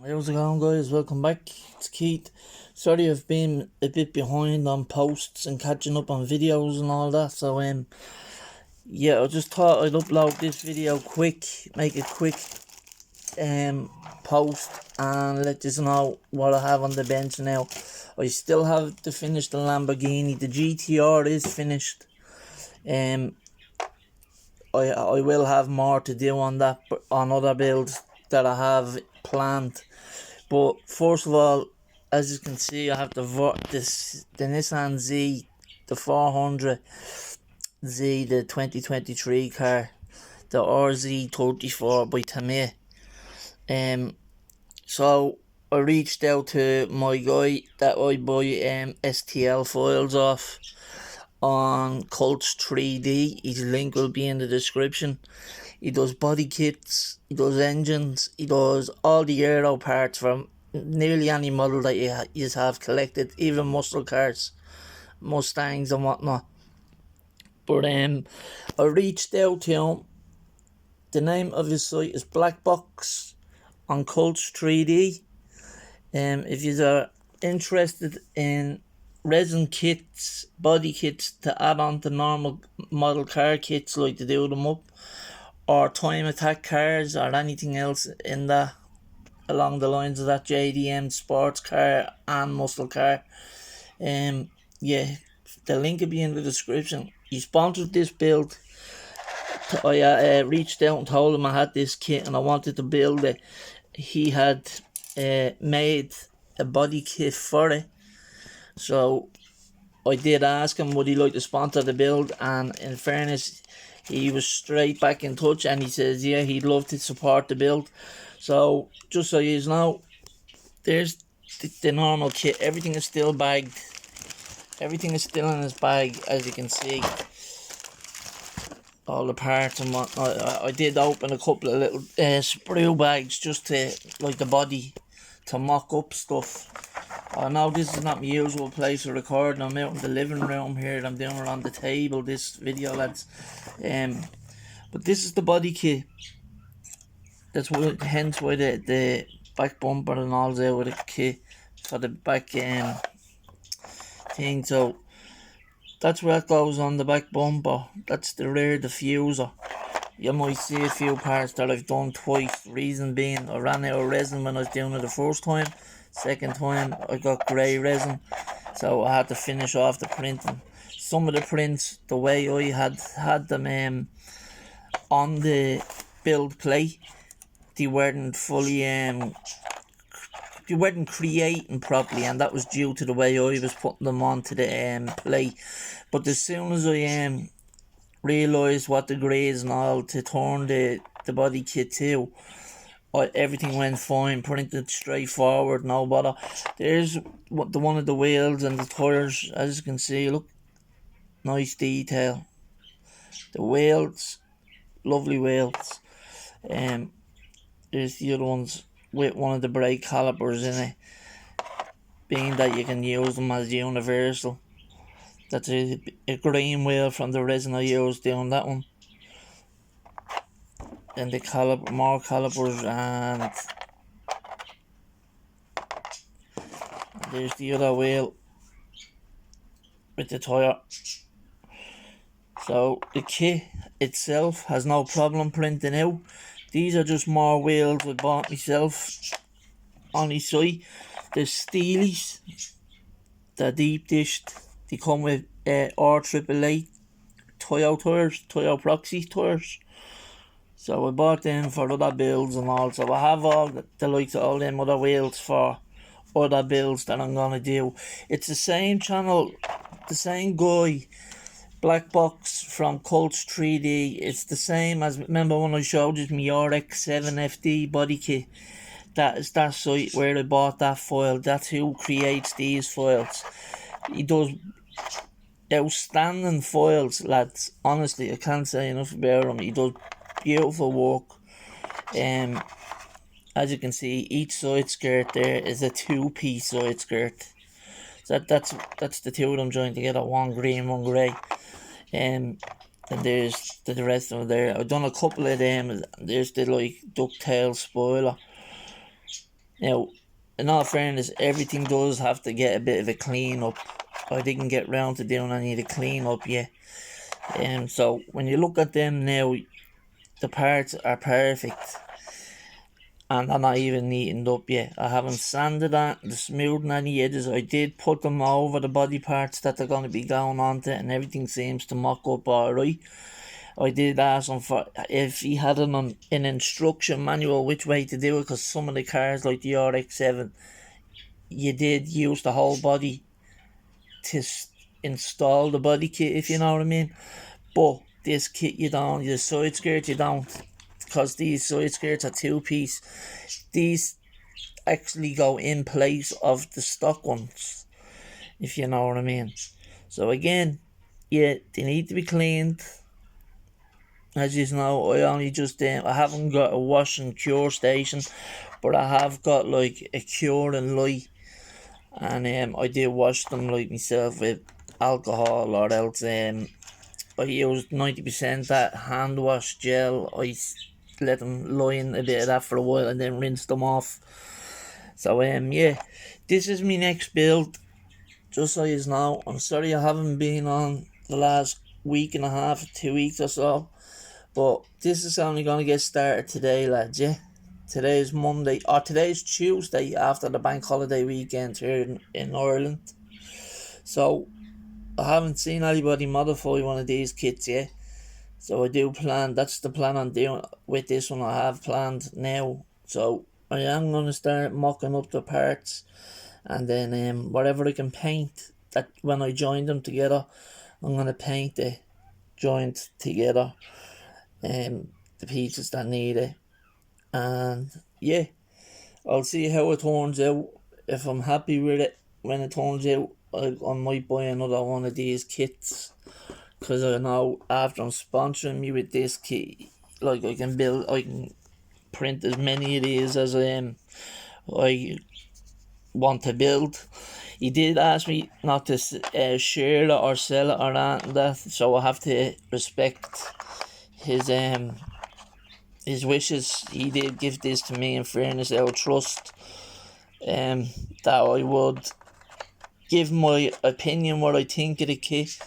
How's it going, guys? Welcome back. It's Keith. Sorry I've been a bit behind on posts and catching up on videos and all that. So yeah, I just thought I'd upload this video quick, make a quick post and let you know what I have on the bench now. I still have to finish the Lamborghini. The GTR is finished. I will have more to do on that, on other builds that I have planned. But first of all, as you can see, I have the Nissan Z, the 400Z, the 2023 car, the RZ400 by Tamiya. So I reached out to my guy that I buy STL files off on Cults 3D. His link will be in the description. He does body kits, he does engines, he does all the aero parts from nearly any model that you have collected, even muscle cars, Mustangs and whatnot. But I reached out to him. The name of his site is Blackbox on Cults 3D. If you are interested in resin kits, body kits to add on to normal model car kits, like to do them up, or time attack cars or anything else in that along the lines of that JDM sports car and muscle car, yeah, the link will be in the description. He sponsored this build. I reached out and told him I had this kit and I wanted to build it. He had made a body kit for it, so I did ask him would he like to sponsor the build, and in fairness, he was straight back in touch and he says yeah, he'd love to support the build. So just so you know, there's the normal kit. Everything is still bagged. Everything is still in his bag, as you can see. All the parts and whatnot. I did open a couple of little sprue bags just to, like, the body, to mock up stuff. I know this is not my usual place of recording. I'm out in the living room here. I'm doing it on the table, this video, lads. But this is the body kit. That's what, hence why the back bumper and all's out with a kit for the back thing. So that's what goes on the back bumper. That's the rear diffuser. You might see a few parts that I've done twice. Reason being, I ran out of resin when I was doing it the first time. Second time, I got grey resin, so I had to finish off the printing. Some of the prints, the way I had them on the build plate, they weren't fully they weren't creating properly, and that was due to the way I was putting them onto the plate. But as soon as I realised what the grades and all to turn the body kit to, everything went fine, printed straight forward, no bother. There's one of the wheels and the tires, as you can see. Look, nice detail. The wheels, lovely wheels. There's the other ones with one of the brake calipers in it, being that you can use them as universal. That's a green wheel from the resin I used doing that one. And the more calipers, and there's the other wheel with the tyre. So the kit itself has no problem printing out. These are just more wheels I bought myself on the site. The Steelies, the deep dished, they come with R888 Toyo tires, Toyo Proxy tires. So I bought them for other builds and all. So I have all the likes of all them other wheels for other builds that I'm gonna do. It's the same channel, the same guy, Blackbox from Cults 3D. It's the same as, remember when I showed you my RX7FD body kit? That is that site where I bought that file. That's who creates these files. He does outstanding files, lads. Honestly, I can't say enough about him. He does beautiful work. As you can see, each side skirt there is a two-piece side skirt. So that's the two of them joined together, one green, one grey. And there's the rest of them there. I've done a couple of them. There's the like ducktail spoiler. Now, in all fairness, everything does have to get a bit of a clean up. I didn't get round to doing any of the clean up yet. So when you look at them now, the parts are perfect. And they're not even neatened up yet. I haven't sanded that, the smoothing any edges. I did put them over the body parts that they're going to be going onto, and everything seems to mock up alright. I did ask him for if he had an instruction manual which way to do it, because some of the cars like the RX-7, you did use the whole body to install the body kit, if you know what I mean. But this kit you don't, the side skirts you don't, because these side skirts are two-piece. These actually go in place of the stock ones, if you know what I mean. So again, yeah, they need to be cleaned. As you know, I only just I haven't got a wash and cure station, but I have got like a cure and light, and I do wash them like myself with alcohol, or else I used 90% that hand wash gel. I let them lie in a bit of that for a while and then rinse them off. So yeah, this is my next build. Just so you know, I'm sorry I haven't been on the last week and a half, 2 weeks or so. But this is only going to get started today, lads, yeah? Today's Monday, or today's Tuesday after the bank holiday weekend here in Ireland. So, I haven't seen anybody modify one of these kits yet. So I do plan, that's the plan I'm doing with this one. I have planned now. So, I am going to start mocking up the parts. And then whatever I can paint, that when I join them together, I'm going to paint the joint together. The pieces that need it, and yeah, I'll see how it turns out. If I'm happy with it when it turns out, I might buy another one of these kits, because I know after I'm sponsoring me with this kit, like I can print as many of these as I want to build. He did ask me not to share it or sell it or that, so I have to respect his wishes. He did give this to me in fairness, out of trust, that I would give my opinion, what I think of the kit,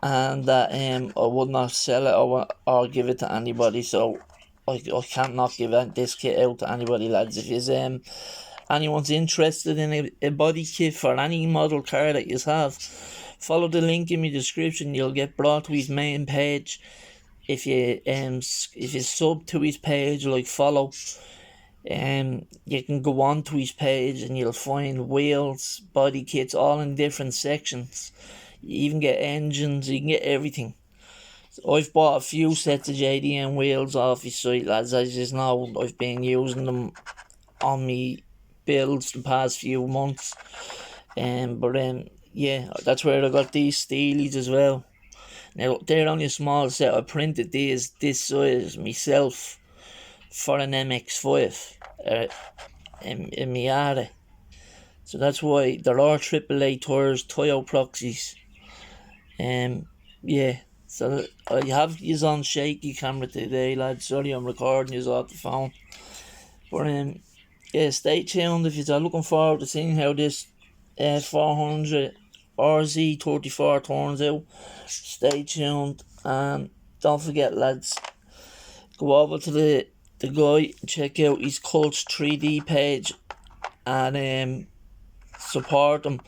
and that I would not sell it or give it to anybody. So I can't not give this kit out to anybody, lads. If anyone's interested in a body kit for any model car that you have, follow the link in my description. You'll get brought to his main page. If you sub to his page, like follow, you can go on to his page and you'll find wheels, body kits, all in different sections. You even get engines, you can get everything. So I've bought a few sets of JDM wheels off his site, lads. As you know, I've been using them on me builds the past few months. Yeah, that's where I got these steelies as well. Now, they're only a small set. I printed these this size myself for an MX-5 in Miata. So that's why they're all AAA tires, Toyo proxies. Yeah, so I have you on shaky camera today, lads. Sorry, I'm recording you off the phone. But yeah, stay tuned if you're looking forward to seeing how this 400 RZ34 turns out. Stay tuned, and don't forget, lads, go over to the guy, check out his Cults 3D page, and support him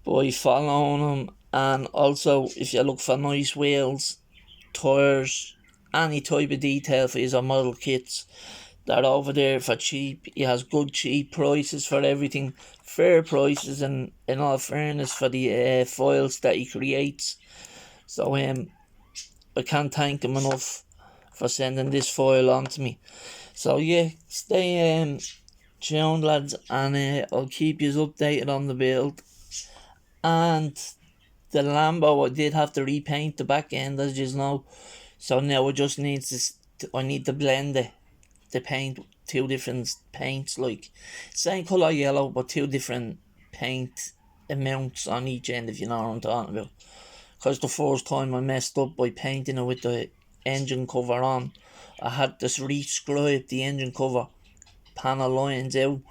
by following him. And also, if you look for nice wheels, tires, any type of detail for his model kits, they're over there for cheap. He has good cheap prices for everything, fair prices, and in all fairness for the files that he creates. So I can't thank him enough for sending this file on to me. So yeah, stay tuned, lads, and I'll keep you updated on the build. And the Lambo, I did have to repaint the back end, as you know. So now I just need I need to blend the paint, two different paints, like same colour yellow, but two different paint amounts on each end, if you know what I'm talking about. Because the first time I messed up by painting it with the engine cover on, I had to rescribe the engine cover panel lines out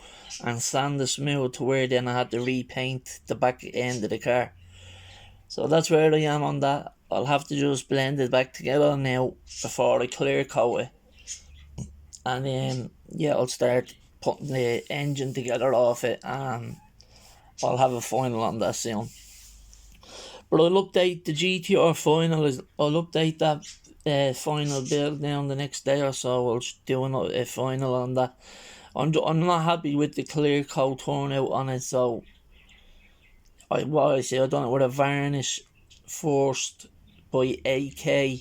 and sand it smooth to where then I had to repaint the back end of the car. So that's where I am on that. I'll have to just blend it back together now before I clear coat it. And then, yeah, I'll start putting the engine together off it, and I'll have a final on that soon. But I'll update the GTR final. I'll update that final build now the next day or so. I'll do a final on that. I'm not happy with the clear coat turnout on it, so I done it with a varnish first by AK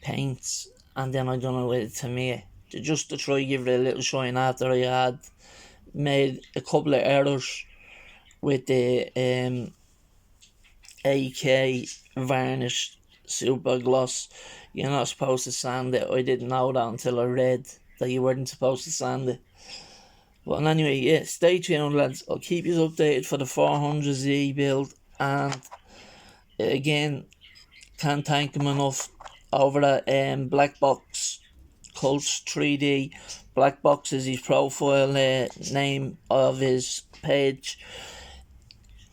paints, and then I done it with Tamiya just to try give it a little shine after I had made a couple of errors with the AK varnish super gloss. You're not supposed to sand it. I didn't know that until I read that you weren't supposed to sand it. But anyway, yeah, stay tuned, lads. I'll keep you updated for the 400Z build, and again, can't thank him enough over at Blackbox Cults 3D. Blackbox is his profile name of his page.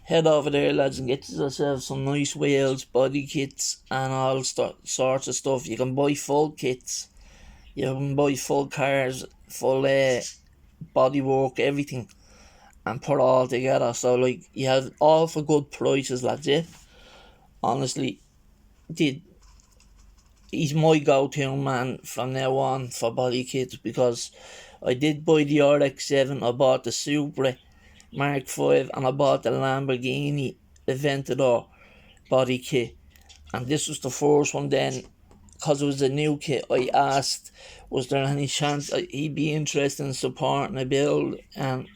Head over there, lads, and get yourself some nice wheels, body kits, and all sorts of stuff. You can buy full kits, you can buy full cars, full bodywork, everything, and put it all together. So, like, you have all for good prices, lads. Yeah, honestly, he's my go-to man from now on for body kits, because I did buy the RX-7, I bought the Supra Mark 5, and I bought the Lamborghini Aventador body kit, and this was the first one. Then, because it was a new kit, I asked was there any chance he'd be interested in supporting a build, and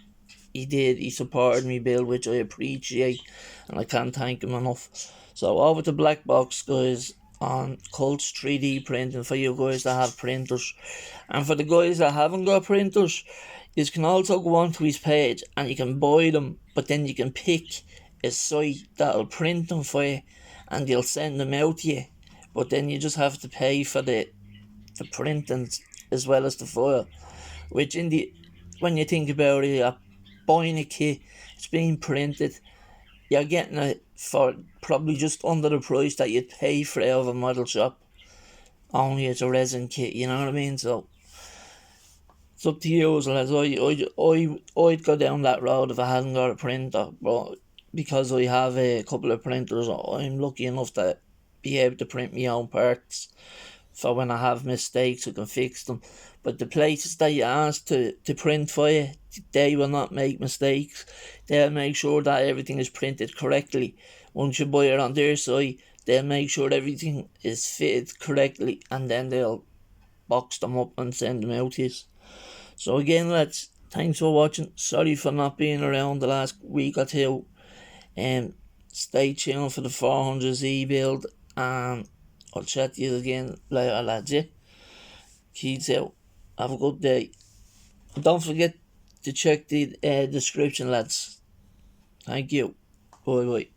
he did. He supported me build, which I appreciate, and I can't thank him enough. So over to Blackbox, guys, on Cults 3D printing, for you guys that have printers, and for the guys that haven't got printers, you can also go onto his page and you can buy them, but then you can pick a site that'll print them for you, and they'll send them out to you, but then you just have to pay for the printing as well as the foil, which when you think about it, you're buying a kit, it's being printed, you're getting it for probably just under the price that you'd pay for it out of a model shop, only it's a resin kit, you know what I mean? So it's up to you, lads. I'd go down that road if I hadn't got a printer, but because I have a couple of printers, I'm lucky enough to be able to print my own parts for when I have mistakes, I can fix them. But the places that you ask to print for you, they will not make mistakes. They'll make sure that everything is printed correctly. Once you buy it on their site, they'll make sure everything is fitted correctly, and then they'll box them up and send them out to you. So again, lads, thanks for watching. Sorry for not being around the last week or two. Stay tuned for the 400Z build, and I'll chat to you again later, lads. Yeah? Keys out. Have a good day. Don't forget to check the description, lads. Thank you. Bye bye.